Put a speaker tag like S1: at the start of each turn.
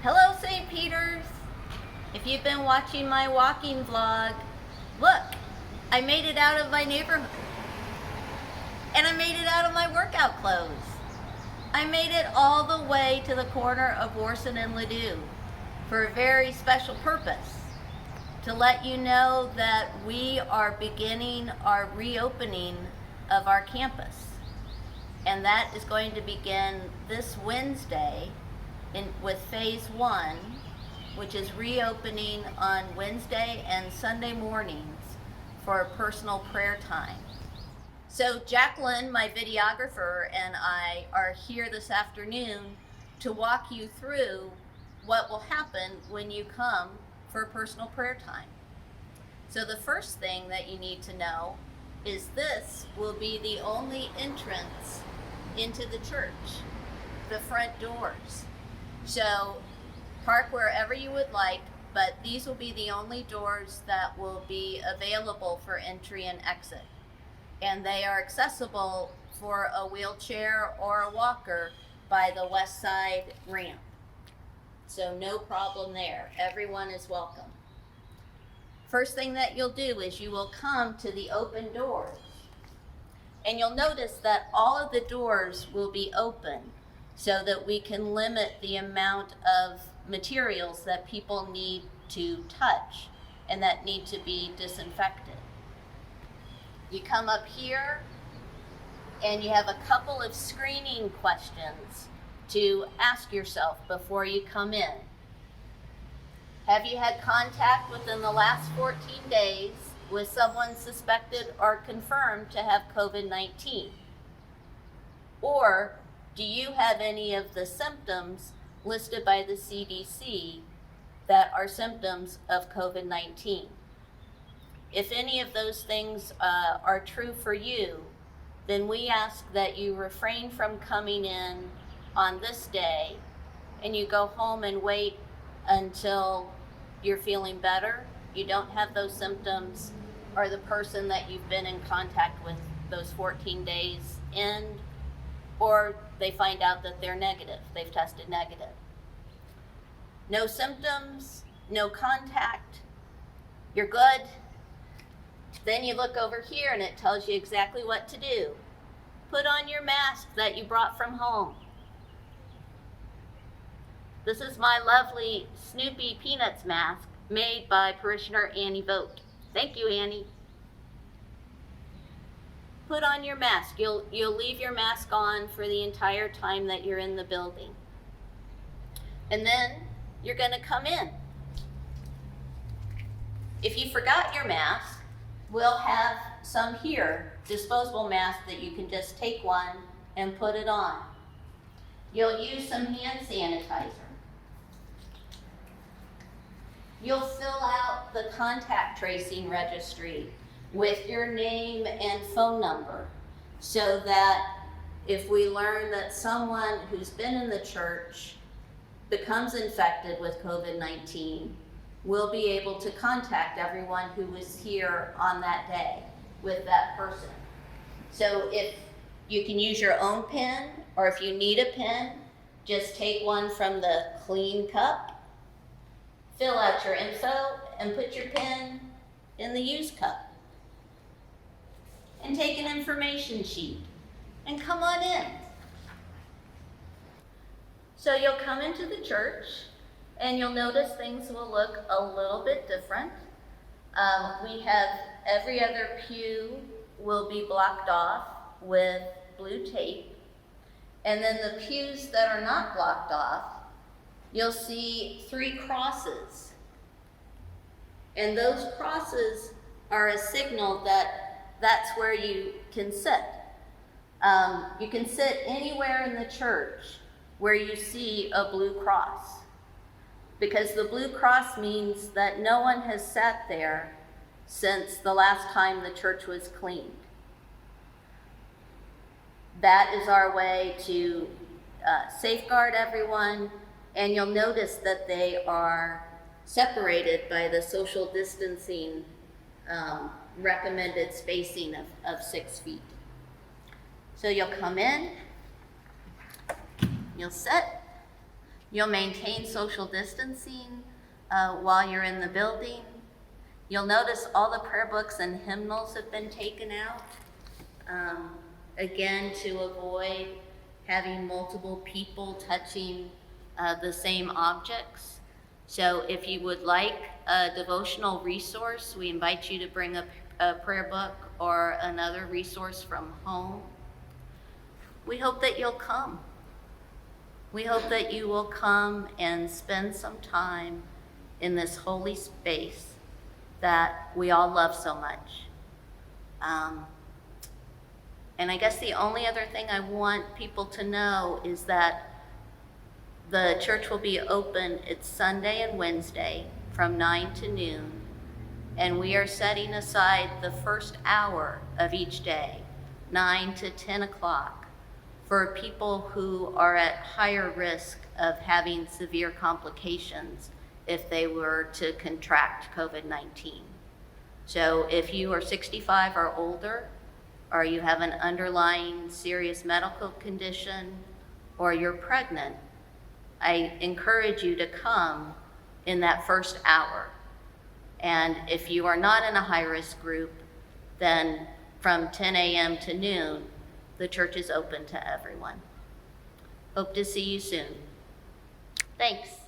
S1: Hello, St. Peter's. If you've been watching my walking vlog, look, I made it out of my neighborhood. And I made it out of my workout clothes. I made it all the way to the corner of Warson and Ladue for a very special purpose. To let you know that we are beginning our reopening of our campus. And that is going to begin this Wednesday with phase 1, which is reopening on Wednesday and Sunday mornings for a personal prayer time. So Jacqueline, my videographer, and I are here this afternoon to walk you through what will happen when you come for a personal prayer time. So the first thing that you need to know is this will be the only entrance into the church, the front doors. So park wherever you would like, but these will be the only doors that will be available for entry and exit. And they are accessible for a wheelchair or a walker by the west side ramp. So no problem there. Everyone is welcome. First thing that you'll do is you will come to the open doors. And you'll notice that all of the doors will be open so that we can limit the amount of materials that people need to touch and that need to be disinfected. You come up here and you have a couple of screening questions to ask yourself before you come in. Have you had contact within the last 14 days with someone suspected or confirmed to have COVID-19? Or do you have any of the symptoms listed by the CDC that are symptoms of COVID-19? If any of those things are true for you, then we ask that you refrain from coming in on this day and you go home and wait until you're feeling better, you don't have those symptoms, or the person that you've been in contact with those 14 days end, or they find out that they're negative, they've tested negative. No symptoms, no contact, you're good. Then you look over here and it tells you exactly what to do. Put on your mask that you brought from home. This is my lovely Snoopy Peanuts mask made by parishioner Annie Vogt. Thank you, Annie. Put on your mask. You'll leave your mask on for the entire time that you're in the building. And then you're going to come in. If you forgot your mask, we'll have some here, disposable masks that you can just take one and put it on. You'll use some hand sanitizer. You'll fill out the contact tracing registry with your name and phone number so that if we learn that someone who's been in the church becomes infected with COVID-19, we'll be able to contact everyone who was here on that day with that person. So if you can use your own pen, or if you need a pen, just take one from the clean cup, fill out your info, and put your pen in the used cup. And take an information sheet, and come on in. So you'll come into the church, and you'll notice things will look a little bit different. We have every other pew will be blocked off with blue tape. And then the pews that are not blocked off, you'll see 3 crosses. And those crosses are a signal that that's where you can sit. You can sit anywhere in the church where you see a blue cross, because the blue cross means that no one has sat there since the last time the church was cleaned. That is our way to safeguard everyone, and you'll notice that they are separated by the social distancing recommended spacing of 6 feet. So you'll come in, you'll sit, You'll maintain social distancing while you're in the building. You'll notice all the prayer books and hymnals have been taken out, again, to avoid having multiple people touching the same objects. So if you would like a devotional resource, we invite you to bring a prayer book or another resource from home. We hope that you'll come. We hope that you will come and spend some time in this holy space that we all love so much. And I guess the only other thing I want people to know is that the church will be open. It's Sunday and Wednesday from 9 to noon, and we are setting aside the first hour of each day, 9 to 10 o'clock, for people who are at higher risk of having severe complications if they were to contract COVID-19. So if you are 65 or older, or you have an underlying serious medical condition, or you're pregnant, I encourage you to come in that first hour. And if you are not in a high-risk group, then from 10 a.m. to noon, the church is open to everyone. Hope to see you soon. Thanks.